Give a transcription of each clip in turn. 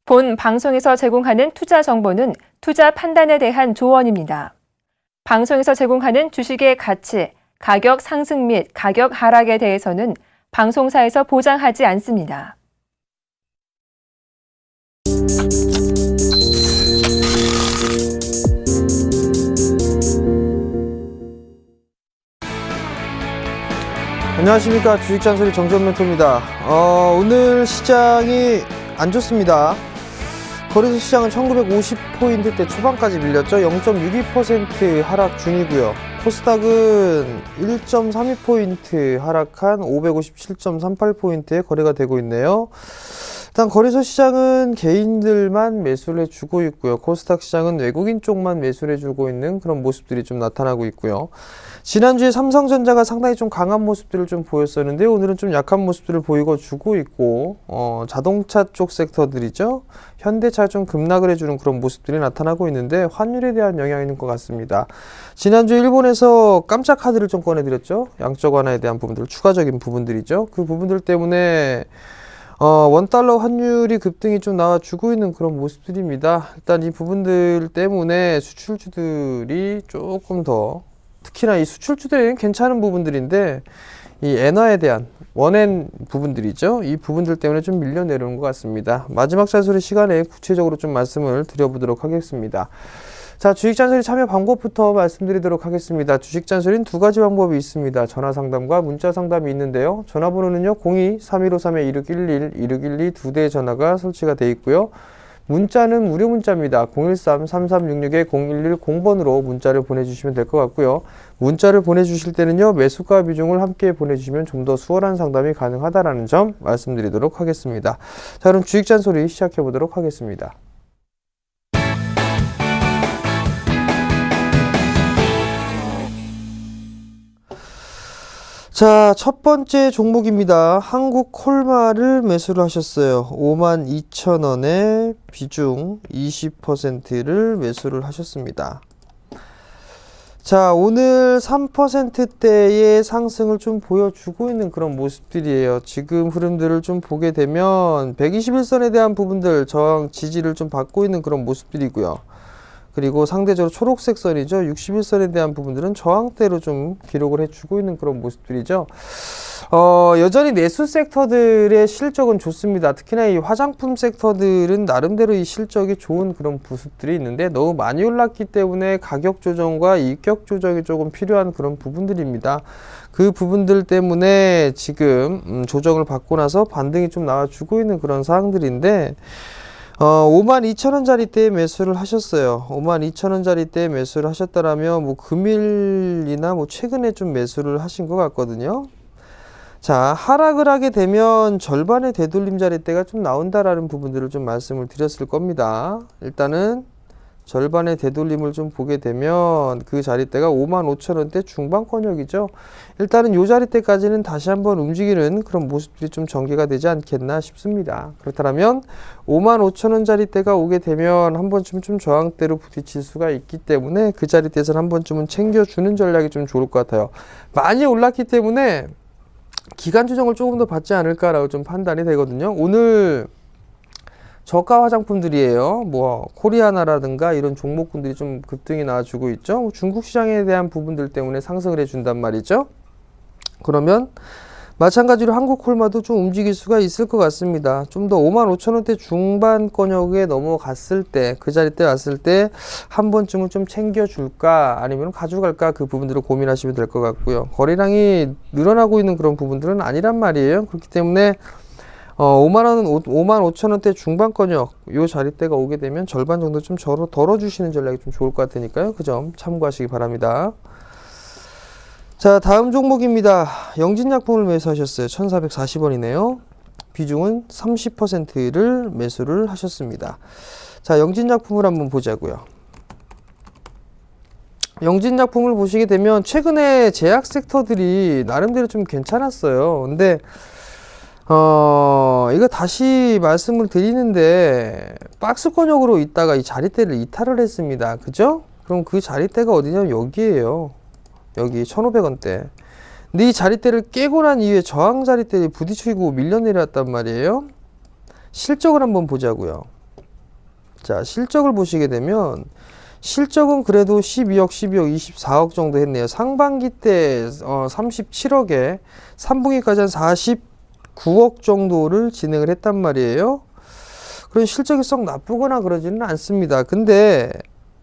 본 방송에서 제공하는 투자 정보는 투자 판단에 대한 조언입니다. 방송에서 제공하는 주식의 가치, 가격 상승 및 가격 하락에 대해서는 방송사에서 보장하지 않습니다. 안녕하십니까. 주식잔소리 정전멘토입니다. 오늘 시장이 안 좋습니다. 거래소 시장은 1950포인트대 초반까지 밀렸죠. 0.62% 하락 중이고요. 코스닥은 1.32포인트 하락한 557.38포인트에 거래가 되고 있네요. 일단 거래소 시장은 개인들만 매수를 해주고 있고요. 코스닥 시장은 외국인 쪽만 매수를 해주고 있는 그런 모습들이 좀 나타나고 있고요. 지난주에 삼성전자가 상당히 좀 강한 모습들을 좀 보였었는데 오늘은 좀 약한 모습들을 보여주고 있고 자동차 쪽 섹터들이죠. 현대차 좀 급락을 해주는 그런 모습들이 나타나고 있는데 환율에 대한 영향이 있는 것 같습니다. 지난주 일본에서 깜짝 카드를 좀 꺼내드렸죠. 양적 완화에 대한 부분들, 추가적인 부분들이죠. 그 부분들 때문에 원달러 환율이 급등이 좀 나와주고 있는 그런 모습들입니다. 일단 이 부분들 때문에 수출주들이 조금 더, 특히나 이 수출주들에는 괜찮은 부분들인데 이 엔화에 대한 원엔 부분들이죠. 이 부분들 때문에 좀 밀려내려는 것 같습니다. 마지막 잔소리 시간에 구체적으로 좀 말씀을 드려보도록 하겠습니다. 자, 주식잔소리 참여 방법부터 말씀드리도록 하겠습니다. 주식잔소리는 두 가지 방법이 있습니다. 전화상담과 문자상담이 있는데요. 전화번호는요 02-3153-2611, 2612 두 대의 전화가 설치가 되어 있고요. 문자는 무료 문자입니다. 013-3366-0110번으로 문자를 보내주시면 될 것 같고요. 문자를 보내주실 때는요 매수가 비중을 함께 보내주시면 좀 더 수월한 상담이 가능하다는 점 말씀드리도록 하겠습니다. 자, 그럼 주식잔소리 시작해 보도록 하겠습니다. 자, 첫 번째 종목입니다. 한국콜마를 매수를 하셨어요. 52,000원에 비중 20%를 매수를 하셨습니다. 자, 오늘 3%대의 상승을 좀 보여주고 있는 그런 모습들이에요. 지금 흐름들을 좀 보게 되면 121선에 대한 부분들 저항 지지를 좀 받고 있는 그런 모습들이고요. 그리고 상대적으로 초록색 선이죠. 61선에 대한 부분들은 저항대로 좀 기록을 해주고 있는 그런 모습들이죠. 여전히 내수 섹터들의 실적은 좋습니다. 특히나 이 화장품 섹터들은 나름대로 이 실적이 좋은 그런 모습들이 있는데 너무 많이 올랐기 때문에 가격 조정과 이격 조정이 조금 필요한 그런 부분들입니다. 그 부분들 때문에 지금 조정을 받고 나서 반등이 좀 나와주고 있는 그런 사항들인데 52,000원짜리대에 매수를 하셨어요. 52,000원짜리대에 매수를 하셨다라면 뭐 금일이나 뭐 최근에 좀 매수를 하신 것 같거든요. 자, 하락을 하게 되면 절반의 되돌림 자리대가 좀 나온다라는 부분들을 좀 말씀을 드렸을 겁니다. 일단은 절반의 되돌림을 좀 보게 되면 그 자리대가 55,000원대 중반권역이죠. 일단은 이 자리대까지는 다시 한번 움직이는 그런 모습들이 좀 전개가 되지 않겠나 싶습니다. 그렇다면 55,000원 자리대가 오게 되면 한 번쯤 좀 저항대로 부딪힐 수가 있기 때문에 그 자리대에서는 한 번쯤은 챙겨주는 전략이 좀 좋을 것 같아요. 많이 올랐기 때문에 기간 조정을 조금 더 받지 않을까라고 좀 판단이 되거든요. 오늘 저가 화장품들이에요. 뭐 코리아나라든가 이런 종목군들이 좀 급등이 나와주고 있죠. 중국 시장에 대한 부분들 때문에 상승을 해준단 말이죠. 그러면 마찬가지로 한국콜마도 좀 움직일 수가 있을 것 같습니다. 좀 더 55,000원대 중반권역에 넘어갔을 때, 그 자리 때 왔을 때 한 번쯤은 좀 챙겨줄까 아니면 가져갈까 그 부분들을 고민하시면 될 것 같고요. 거래량이 늘어나고 있는 그런 부분들은 아니란 말이에요. 그렇기 때문에 55,000원대 중반권역 요 자리대가 오게 되면 절반 정도 좀 덜어주시는 전략이 좀 좋을 것 같으니까요. 그 점 참고하시기 바랍니다. 자, 다음 종목입니다. 영진약품을 매수하셨어요. 1,440원이네요. 비중은 30%를 매수를 하셨습니다. 자, 영진약품을 한번 보자고요. 영진약품을 보시게 되면 최근에 제약 섹터들이 나름대로 좀 괜찮았어요. 근데 이거 다시 말씀을 드리는데 박스권역으로 있다가 이 자리대를 이탈을 했습니다. 그죠? 그럼 그 자리대가 어디냐면 여기에요. 여기 1,500원대. 근데 이 자리대를 깨고 난 이후에 저항 자리대에 부딪히고 밀려 내려왔단 말이에요. 실적을 한번 보자고요. 자, 실적을 보시게 되면 실적은 그래도 12억, 12억, 24억 정도 했네요. 상반기 때 37억에 3분기까지 한 49억 정도를 진행을 했단 말이에요. 그런 실적이 썩 나쁘거나 그러지는 않습니다. 근데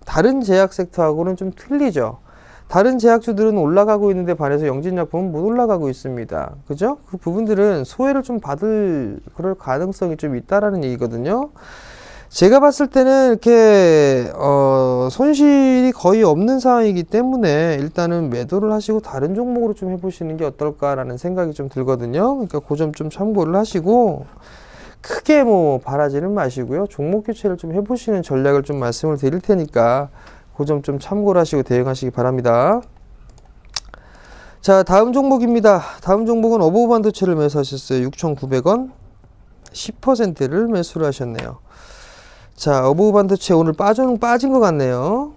다른 제약 섹터하고는 좀 틀리죠. 다른 제약주들은 올라가고 있는데 반해서 영진약품은 못 올라가고 있습니다. 그죠? 그 부분들은 소외를 좀 받을 그럴 가능성이 좀 있다라는 얘기거든요. 제가 봤을 때는 이렇게 손실이 거의 없는 상황이기 때문에 일단은 매도를 하시고 다른 종목으로 좀 해보시는 게 어떨까라는 생각이 좀 들거든요. 그러니까 그 점 좀 참고를 하시고 크게 뭐 바라지는 마시고요. 종목 교체를 좀 해보시는 전략을 좀 말씀을 드릴 테니까 그 점 좀 참고를 하시고 대응하시기 바랍니다. 자, 다음 종목입니다. 다음 종목은 어보브 반도체를 매수하셨어요. 6,900원 10%를 매수를 하셨네요. 자, 어보브 반도체 오늘 빠진 것 같네요.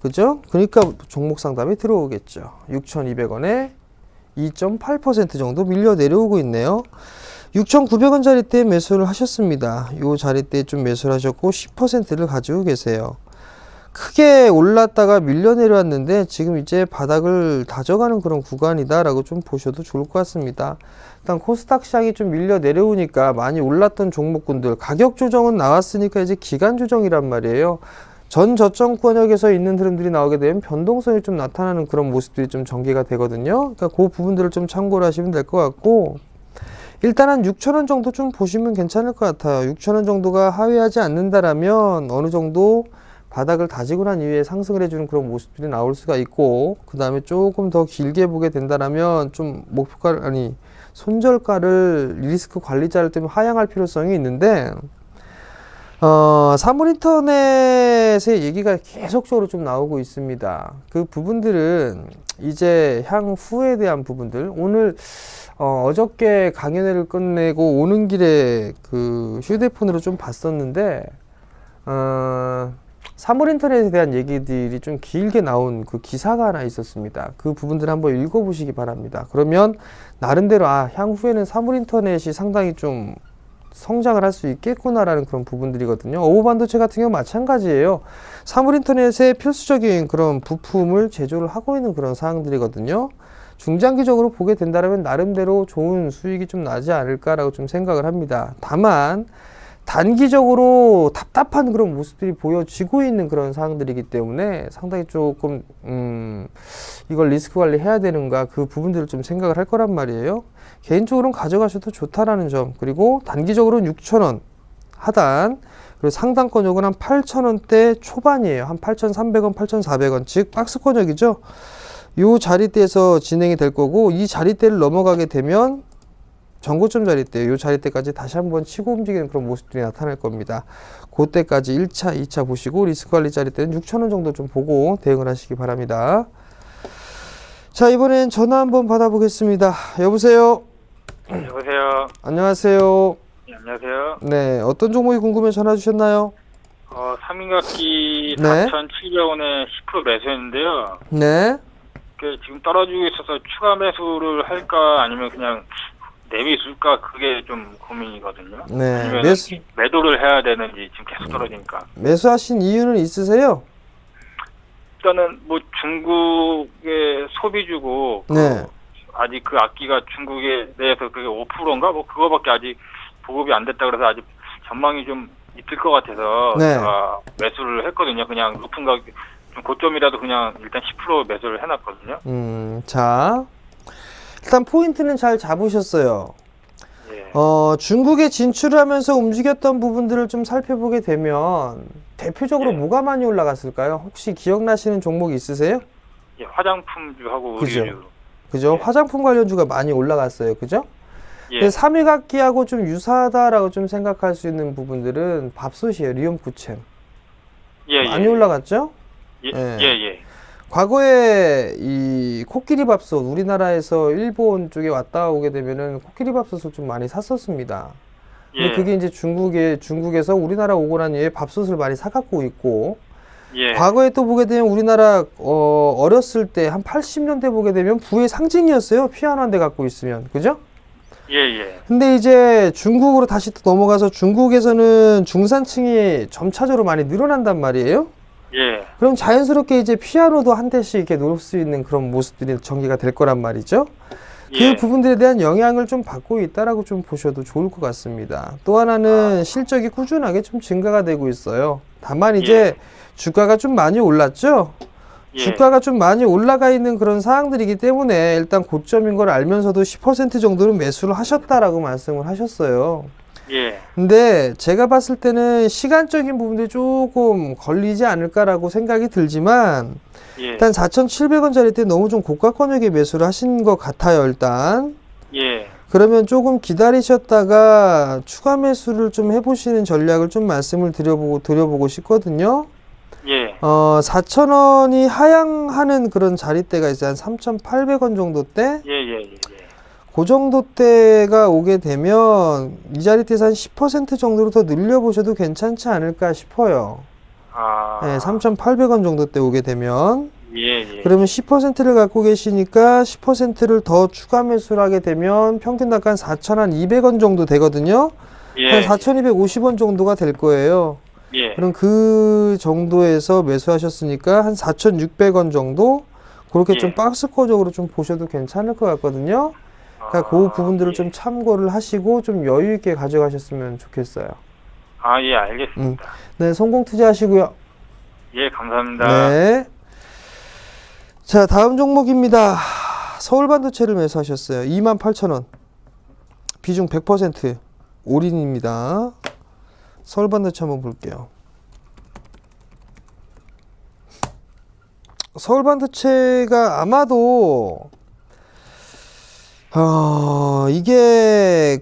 그죠? 그러니까 종목 상담이 들어오겠죠. 6,200원에 2.8% 정도 밀려 내려오고 있네요. 6,900원짜리 때 매수를 하셨습니다. 요 자리때 좀 매수를 하셨고 10%를 가지고 계세요. 크게 올랐다가 밀려 내려왔는데 지금 이제 바닥을 다져가는 그런 구간이다 라고 좀 보셔도 좋을 것 같습니다. 일단 코스닥 시장이 좀 밀려 내려오니까 많이 올랐던 종목군들 가격 조정은 나왔으니까 이제 기간 조정이란 말이에요. 전 저점 권역에서 있는 흐름들이 나오게 되면 변동성이 좀 나타나는 그런 모습들이 좀 전개가 되거든요. 그러니까 그 부분들을 좀 참고를 하시면 될 것 같고, 일단 한 6,000원 정도 좀 보시면 괜찮을 것 같아요. 6,000원 정도가 하회하지 않는다라면 어느 정도 바닥을 다지고 난 이후에 상승을 해주는 그런 모습들이 나올 수가 있고, 그 다음에 조금 더 길게 보게 된다라면 좀 목표가를, 아니 손절가를 리스크 관리자를 때문에 하향할 필요성이 있는데, 사물인터넷의 얘기가 계속적으로 좀 나오고 있습니다. 그 부분들은 이제 향후에 대한 부분들, 오늘 어저께 강연회를 끝내고 오는 길에 그 휴대폰으로 좀 봤었는데, 사물인터넷에 대한 얘기들이 좀 길게 나온 그 기사가 하나 있었습니다. 그 부분들 한번 읽어보시기 바랍니다. 그러면 나름대로 향후에는 사물인터넷이 상당히 좀 성장을 할 수 있겠구나라는 그런 부분들이거든요. 어보브 반도체 같은 경우 마찬가지예요. 사물인터넷의 필수적인 그런 부품을 제조를 하고 있는 그런 사항들이거든요. 중장기적으로 보게 된다면 나름대로 좋은 수익이 좀 나지 않을까라고 좀 생각을 합니다. 다만 단기적으로 답답한 그런 모습들이 보여지고 있는 그런 상황들이기 때문에 상당히 조금 이걸 리스크 관리해야 되는가, 그 부분들을 좀 생각을 할 거란 말이에요. 개인적으로는 가져가셔도 좋다라는 점, 그리고 단기적으로는 6,000원 하단, 그리고 상단권역은 한 8,000원대 초반이에요. 한 8,300원, 8,400원, 즉 박스권역이죠. 요 자리대에서 진행이 될 거고, 이 자리대를 넘어가게 되면 전고점 자리대, 요 자리대까지 다시 한번 치고 움직이는 그런 모습들이 나타날 겁니다. 그때까지 1차, 2차 보시고 리스크 관리 자리대는 6,000원 정도 좀 보고 대응을 하시기 바랍니다. 자, 이번엔 전화 한번 받아보겠습니다. 여보세요? 여보세요. 안녕하세요. 네, 안녕하세요. 네, 어떤 종목이 궁금해 전화 주셨나요? 3인각기 네. 4,700원에 10% 매수했는데요. 네. 지금 떨어지고 있어서 추가 매수를 할까 아니면 그냥 내비둘까, 그게 좀 고민이거든요. 네. 아니면 매도를 해야 되는지, 지금 계속 떨어지니까. 매수하신 이유는 있으세요? 일단은 뭐 중국의 소비주고 네. 아직 그 악기가 중국에 대해서 그게 5%인가 뭐 그거밖에 아직 보급이 안 됐다 그래서 아직 전망이 좀 있을 것 같아서 네. 제가 매수를 했거든요. 그냥 높은 가격, 좀 고점이라도 그냥 일단 10% 매수를 해놨거든요. 자, 일단 포인트는 잘 잡으셨어요. 예. 중국에 진출하면서 움직였던 부분들을 좀 살펴보게 되면 대표적으로 예. 뭐가 많이 올라갔을까요? 혹시 기억나시는 종목이 있으세요? 예, 화장품주하고 그죠. 의류주. 그죠? 예. 화장품 관련주가 많이 올라갔어요. 그죠? 예. 근데 3위각기하고 좀 유사하다라고 좀 생각할 수 있는 부분들은 밥솥이에요. 리움쿠첸. 예. 많이 올라갔죠? 예. 예. 예. 예. 과거에 이 코끼리 밥솥, 우리나라에서 일본 쪽에 왔다 오게 되면은 코끼리 밥솥을 좀 많이 샀었습니다. 근데 예. 그게 이제 중국에서 우리나라 오고 난 이후에 밥솥을 많이 사갖고 있고, 예. 과거에 또 보게 되면 우리나라 어렸을 때 한 80년대 보게 되면 부의 상징이었어요. 피아노 한 대 갖고 있으면. 그죠? 예, 예. 근데 이제 중국으로 다시 또 넘어가서 중국에서는 중산층이 점차적으로 많이 늘어난단 말이에요. 예. 그럼 자연스럽게 이제 피아노도 한 대씩 이렇게 놓을 수 있는 그런 모습들이 전개가 될 거란 말이죠. 그 예. 부분들에 대한 영향을 좀 받고 있다라고 좀 보셔도 좋을 것 같습니다. 또 하나는 실적이 꾸준하게 좀 증가가 되고 있어요. 다만 이제 주가가 좀 많이 올랐죠. 예. 주가가 좀 많이 올라가 있는 그런 상황들이기 때문에 일단 고점인 걸 알면서도 10% 정도는 매수를 하셨다라고 말씀을 하셨어요. 예. 근데 제가 봤을 때는 시간적인 부분들이 조금 걸리지 않을까라고 생각이 들지만 예. 일단 4,700원짜리 때 너무 좀 고가권역에 매수를 하신 것 같아요. 일단 예. 그러면 조금 기다리셨다가 추가 매수를 좀 해보시는 전략을 좀 말씀을 드려보고 싶거든요. 예. 4,000원이 하향하는 그런 자리대가 있어요. 한 3,800원 정도 때. 예, 예, 예. 그 정도 때가 오게 되면 이 자리대에서 한 10% 정도로 더 늘려보셔도 괜찮지 않을까 싶어요. 아. 네, 3,800원 정도 때 오게 되면. 예, 예. 그러면 10%를 갖고 계시니까 10%를 더 추가 매수를 하게 되면 평균 단가 한 4,200원 정도 되거든요. 예. 한 4,250원 정도가 될 거예요. 예. 그럼 그 정도에서 매수하셨으니까 한 4,600원 정도 그렇게 좀 예. 박스권적으로 좀 보셔도 괜찮을 것 같거든요. 그러니까 그 부분들을 예. 좀 참고를 하시고 좀 여유 있게 가져가셨으면 좋겠어요. 아, 예, 알겠습니다. 네, 성공 투자하시고요. 예, 감사합니다. 네. 자, 다음 종목입니다. 서울반도체를 매수하셨어요. 28,000원. 비중 100% 올인입니다. 서울반도체 한번 볼게요. 서울반도체가 아마도 이게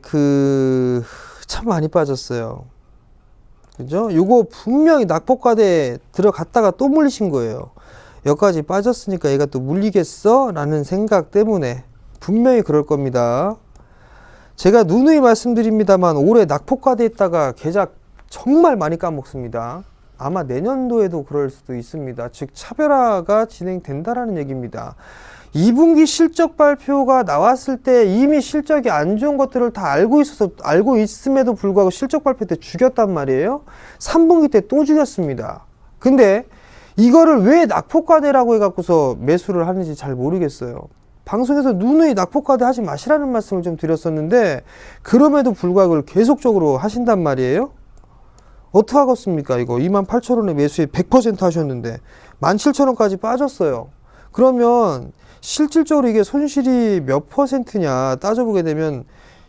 참 많이 빠졌어요. 그죠? 요거 분명히 낙폭과대에 들어갔다가 또 물리신 거예요. 여기까지 빠졌으니까 얘가 또 물리겠어? 라는 생각 때문에 분명히 그럴 겁니다. 제가 누누이 말씀드립니다만 올해 낙폭과대에 있다가 계좌 정말 많이 까먹습니다. 아마 내년도에도 그럴 수도 있습니다. 즉 차별화가 진행된다라는 얘기입니다. 2분기 실적 발표가 나왔을 때 이미 실적이 안 좋은 것들을 다 알고 있음에도 불구하고 실적 발표 때 죽였단 말이에요. 3분기 때 또 죽였습니다. 근데 이거를 왜 낙폭과대라고 해갖고서 매수를 하는지 잘 모르겠어요. 방송에서 누누이 낙폭과대 하지 마시라는 말씀을 좀 드렸었는데 그럼에도 불구하고 그걸 계속적으로 하신단 말이에요. 어떡하겠습니까? 이거 28,000원에 매수에 100% 하셨는데 17,000원까지 빠졌어요. 그러면 실질적으로 이게 손실이 몇 퍼센트냐 따져보게 되면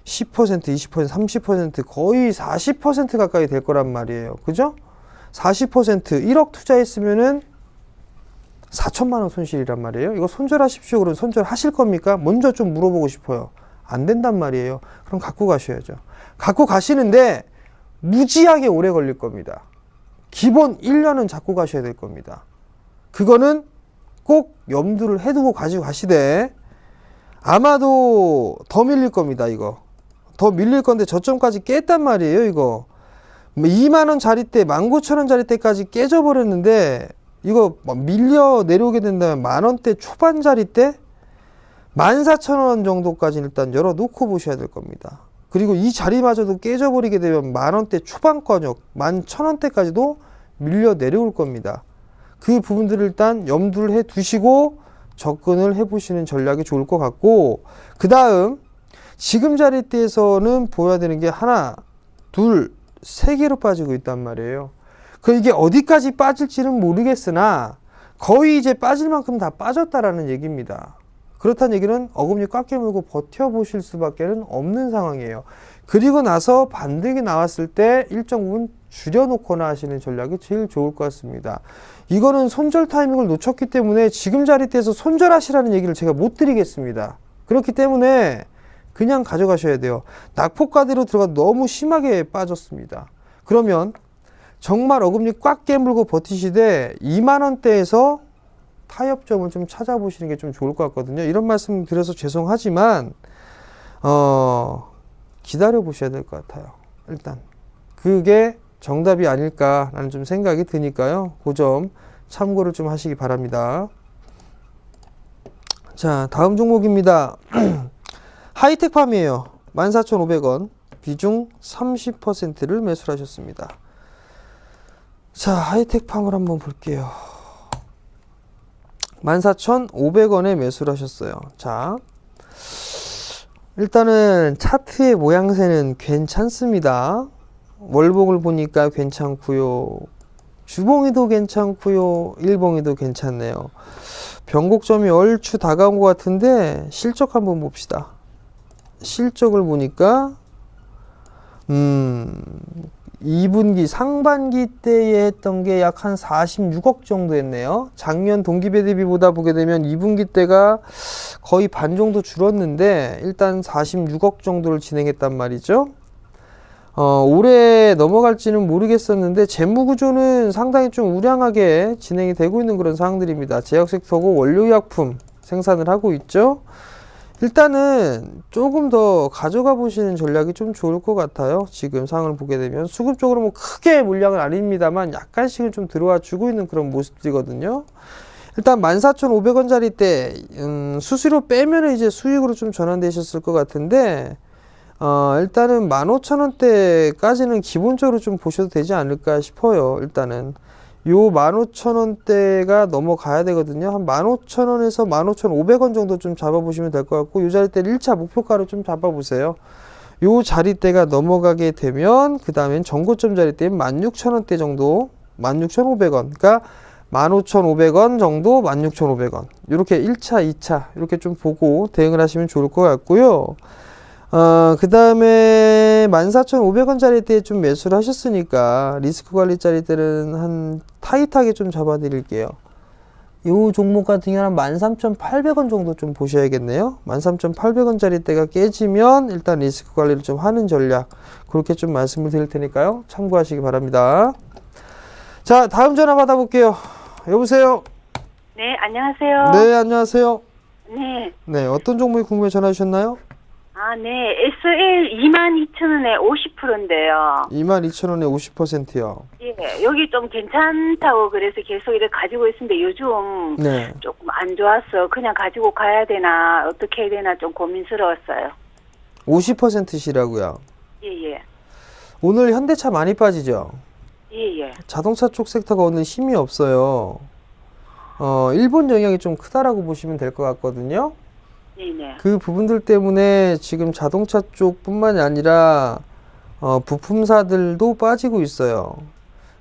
10%, 20%, 30% 거의 40% 가까이 될 거란 말이에요. 그죠? 40% 1억 투자했으면은 4천만 원 손실이란 말이에요. 이거 손절하십시오. 그럼 손절하실 겁니까? 먼저 좀 물어보고 싶어요. 안 된단 말이에요. 그럼 갖고 가셔야죠. 갖고 가시는데 무지하게 오래 걸릴 겁니다. 기본 1년은 잡고 가셔야 될 겁니다. 그거는 꼭 염두를 해두고 가지고 가시되 아마도 더 밀릴 겁니다. 이거 더 밀릴 건데 저점까지 깼단 말이에요. 이거 2만원 자리대 19,000원 자리대까지 깨져버렸는데 이거 밀려 내려오게 된다면 만원대 초반 자리대 14,000원 정도까지 일단 열어놓고 보셔야 될 겁니다. 그리고 이 자리마저도 깨져버리게 되면 만원대 초반권역 11,000원대까지도 밀려 내려올 겁니다. 그 부분들을 일단 염두를 해 두시고 접근을 해 보시는 전략이 좋을 것 같고, 그 다음 지금 자리대에서는 보여야 되는 게 하나, 둘, 세 개로 빠지고 있단 말이에요. 이게 어디까지 빠질지는 모르겠으나 거의 이제 빠질 만큼 다 빠졌다라는 얘기입니다. 그렇다는 얘기는 어금니 꽉 깨물고 버텨보실 수밖에 없는 상황이에요. 그리고 나서 반등이 나왔을 때 일정 부분 줄여놓거나 하시는 전략이 제일 좋을 것 같습니다. 이거는 손절 타이밍을 놓쳤기 때문에 지금 자리대에서 손절하시라는 얘기를 제가 못 드리겠습니다. 그렇기 때문에 그냥 가져가셔야 돼요. 낙폭과대로 들어가 너무 심하게 빠졌습니다. 그러면 정말 어금니 꽉 깨물고 버티시되 2만원대에서 타협점을 좀 찾아보시는 게 좀 좋을 것 같거든요. 이런 말씀 드려서 죄송하지만 기다려 보셔야 될 것 같아요. 일단 그게 정답이 아닐까라는 좀 생각이 드니까요. 그 점 참고를 좀 하시기 바랍니다. 자, 다음 종목입니다. 하이텍팜이에요. 14,500원, 비중 30%를 매수하셨습니다. 자, 하이텍팜을 한번 볼게요. 14,500원에 매수를 하셨어요. 자, 일단은 차트의 모양새는 괜찮습니다. 월봉을 보니까 괜찮고요. 주봉이도 괜찮고요. 일봉이도 괜찮네요. 변곡점이 얼추 다가온 것 같은데 실적 한번 봅시다. 실적을 보니까 2분기 상반기 때에 했던 게 약 한 46억 정도 했네요. 작년 동기배 대비보다 보게 되면 2분기 때가 거의 반 정도 줄었는데 일단 46억 정도를 진행했단 말이죠. 올해 넘어갈지는 모르겠었는데 재무구조는 상당히 좀 우량하게 진행이 되고 있는 그런 상황들입니다. 제약 섹터고 원료의약품 생산을 하고 있죠. 일단은 조금 더 가져가 보시는 전략이 좀 좋을 것 같아요. 지금 상황을 보게 되면 수급적으로 뭐 크게 물량은 아닙니다만 약간씩은 좀 들어와 주고 있는 그런 모습들이거든요. 일단 14,500원짜리 때 수수료 빼면은 이제 수익으로 좀 전환되셨을 것 같은데 일단은 15,000원대까지는 기본적으로 좀 보셔도 되지 않을까 싶어요. 일단은 요 15,000원대가 넘어가야 되거든요. 한 15,000원에서 15,500원 정도 좀 잡아보시면 될 것 같고, 요 자리대를 1차 목표가로 좀 잡아보세요. 요 자리대가 넘어가게 되면 그 다음엔 전고점 자리대인 16,000원대 정도, 16,500원, 그러니까 15,500원 정도, 16,500원 이렇게 1차, 2차 이렇게 좀 보고 대응을 하시면 좋을 것 같고요. 그 다음에 14,500원짜리 때 좀 매수를 하셨으니까 리스크 관리짜리 때는 한 타이트하게 좀 잡아 드릴게요. 요 종목 같은 경우는 13,800원 정도 좀 보셔야겠네요. 13,800원짜리 때가 깨지면 일단 리스크 관리를 좀 하는 전략, 그렇게 좀 말씀을 드릴 테니까요. 참고하시기 바랍니다. 자, 다음 전화 받아볼게요. 여보세요? 네, 안녕하세요. 네, 안녕하세요. 네. 네, 어떤 종목이 궁금해 전화 주셨나요? 아, 네. SL 22,000원에 50%인데요. 22,000원에 50%요. 예, 여기 좀 괜찮다고 그래서 계속 이렇게 가지고 있는데 요즘 네. 조금 안 좋아서 그냥 가지고 가야 되나 어떻게 해야 되나 좀 고민스러웠어요. 50%시라고요. 예, 예. 오늘 현대차 많이 빠지죠? 예, 예. 자동차 쪽 섹터가 오늘 힘이 없어요. 일본 영향이 좀 크다라고 보시면 될 것 같거든요. 네네. 그 부분들 때문에 지금 자동차 쪽뿐만이 아니라 부품사들도 빠지고 있어요.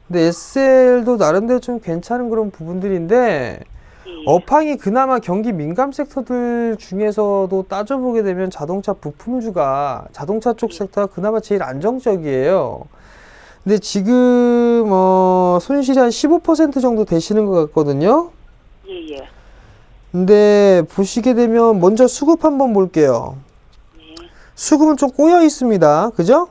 근데 SL도 나름대로 좀 괜찮은 그런 부분들인데 예. 업황이 그나마 경기 민감 섹터들 중에서도 따져보게 되면 자동차 부품주가 자동차 쪽 섹터가 그나마 제일 안정적이에요. 근데 지금 손실이 한 15% 정도 되시는 것 같거든요. 예, 예. 근데 보시게 되면 먼저 수급 한번 볼게요. 네. 수급은 좀 꼬여 있습니다. 그죠?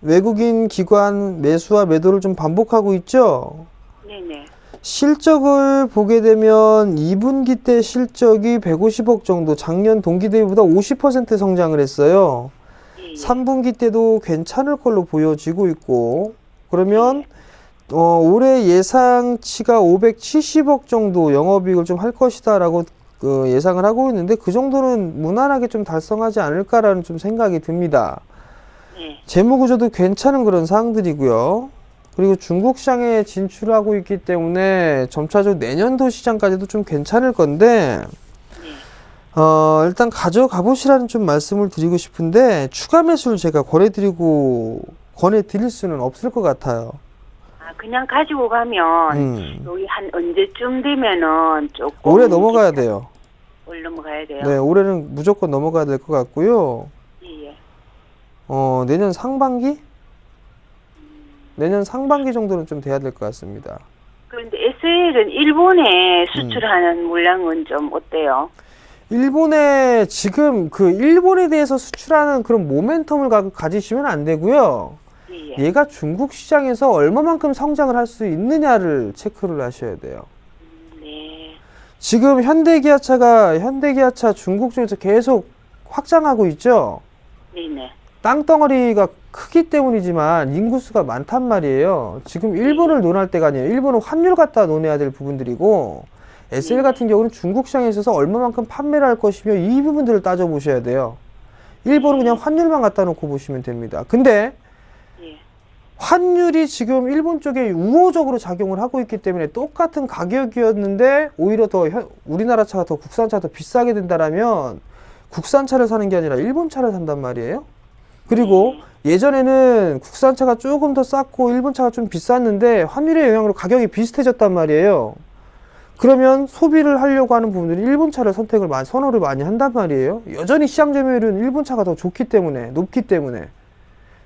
외국인 기관 매수와 매도를 좀 반복하고 있죠. 네네. 실적을 보게 되면 2분기 때 실적이 150억 정도, 작년 동기 대비보다 50% 성장을 했어요. 예, 예. 3분기 때도 괜찮을 걸로 보여지고 있고, 그러면 올해 예상치가 570억 정도 영업이익을 좀 할 것이다 라고 예상을 하고 있는데, 그 정도는 무난하게 좀 달성하지 않을까라는 좀 생각이 듭니다. 네. 재무구조도 괜찮은 그런 사항들이고요. 그리고 중국 시장에 진출하고 있기 때문에 점차적으로 내년도 시장까지도 좀 괜찮을 건데, 일단 가져가 보시라는 좀 말씀을 드리고 싶은데, 추가 매수를 제가 권해드릴 수는 없을 것 같아요. 그냥 가지고 가면 여기 한 언제쯤 되면은 조금 올해 넘어가야 돼요. 올 넘어가야 돼요. 네, 올해는 무조건 넘어가야 될 것 같고요. 예, 예. 내년 상반기? 내년 상반기 정도는 좀 돼야 될 것 같습니다. 그런데 SL은 일본에 수출하는 물량은 좀 어때요? 일본에 지금 일본에 대해서 수출하는 그런 모멘텀을 가지시면 안 되고요. 예, 예. 얘가 중국 시장에서 얼마만큼 성장을 할 수 있느냐를 체크를 하셔야 돼요. 네. 지금 현대기아차 중국 쪽에서 계속 확장하고 있죠. 네네. 땅덩어리가 크기 때문이지만 인구수가 많단 말이에요. 지금 일본을 논할 때가 아니에요. 일본은 환율 갖다 논해야 될 부분들이고, SL 같은 경우는 중국 시장에 있어서 얼마만큼 판매를 할 것이며 이 부분들을 따져보셔야 돼요. 일본은 그냥 환율만 갖다 놓고 보시면 됩니다. 근데 예. 환율이 지금 일본 쪽에 우호적으로 작용을 하고 있기 때문에 똑같은 가격이었는데 오히려 더 우리나라 차가 더 국산차가 더 비싸게 된다라면 국산차를 사는 게 아니라 일본 차를 산단 말이에요. 그리고 예전에는 국산차가 조금 더 쌌고 일본 차가 좀 비쌌는데 환율의 영향으로 가격이 비슷해졌단 말이에요. 그러면 소비를 하려고 하는 부분들이 일본 차를 선호를 많이 한단 말이에요. 여전히 시장 점유율은 일본 차가 더 좋기 때문에, 높기 때문에.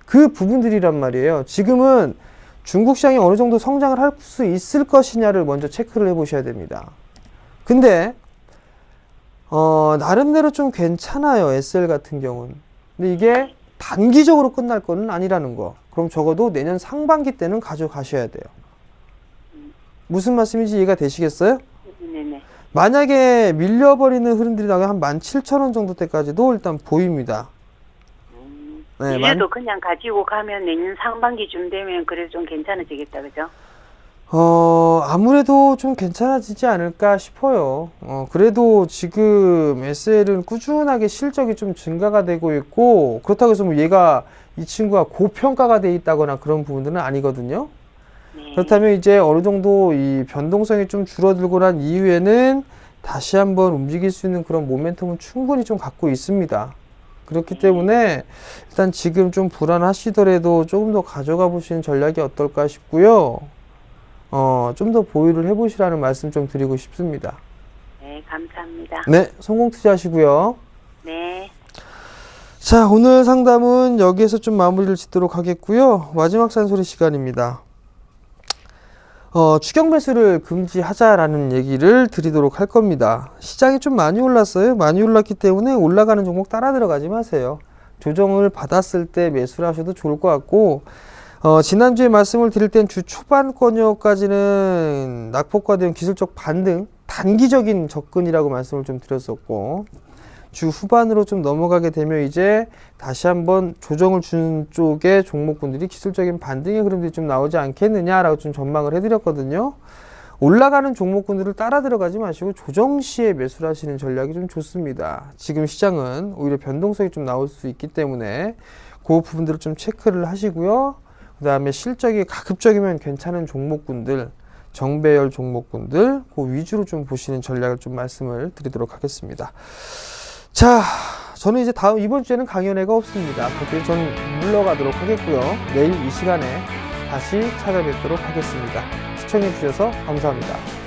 그 부분들이란 말이에요. 지금은 중국 시장이 어느 정도 성장을 할 수 있을 것이냐를 먼저 체크를 해 보셔야 됩니다. 근데 나름대로 좀 괜찮아요. SL 같은 경우는. 근데 이게 단기적으로 끝날 거는 아니라는 거. 그럼 적어도 내년 상반기 때는 가져가셔야 돼요. 무슨 말씀인지 이해가 되시겠어요? 네네. 만약에 밀려버리는 흐름들이 나가 한 17,000원 정도 때까지도 일단 보입니다. 네, 이래도 그냥 가지고 가면 내년 상반기쯤 되면 그래도 좀 괜찮아지겠다, 그죠? 아무래도 좀 괜찮아지지 않을까 싶어요. 그래도 지금 SL은 꾸준하게 실적이 좀 증가가 되고 있고, 그렇다고 해서 뭐 이 친구가 고평가가 돼 있다거나 그런 부분들은 아니거든요. 네. 그렇다면 이제 어느 정도 이 변동성이 좀 줄어들고 난 이후에는 다시 한번 움직일 수 있는 그런 모멘텀은 충분히 좀 갖고 있습니다. 그렇기 때문에 일단 지금 좀 불안하시더라도 조금 더 가져가 보시는 전략이 어떨까 싶고요. 좀 더 보유를 해보시라는 말씀 좀 드리고 싶습니다. 네, 감사합니다. 네, 성공 투자하시고요. 네. 자, 오늘 상담은 여기에서 좀 마무리를 짓도록 하겠고요. 마지막 산소리 시간입니다. 추격 매수를 금지하자라는 얘기를 드리도록 할 겁니다. 시장이 좀 많이 올랐어요. 많이 올랐기 때문에 올라가는 종목 따라 들어가지 마세요. 조정을 받았을 때 매수를 하셔도 좋을 것 같고, 지난주에 말씀을 드릴 땐 주 초반권여까지는 낙폭과대응 기술적 반등, 단기적인 접근이라고 말씀을 좀 드렸었고, 주 후반으로 좀 넘어가게 되면 이제 다시 한번 조정을 주는 쪽의 종목군들이 기술적인 반등의 흐름들이 좀 나오지 않겠느냐라고 좀 전망을 해드렸거든요. 올라가는 종목군들을 따라 들어가지 마시고 조정 시에 매수를 하시는 전략이 좀 좋습니다. 지금 시장은 오히려 변동성이 좀 나올 수 있기 때문에 그 부분들을 좀 체크를 하시고요. 그 다음에 실적이 가급적이면 괜찮은 종목군들, 정배열 종목군들 그 위주로 좀 보시는 전략을 좀 말씀을 드리도록 하겠습니다. 자, 저는 이제 이번 주에는 강연회가 없습니다. 그때 저는 물러가도록 하겠고요. 내일 이 시간에 다시 찾아뵙도록 하겠습니다. 시청해 주셔서 감사합니다.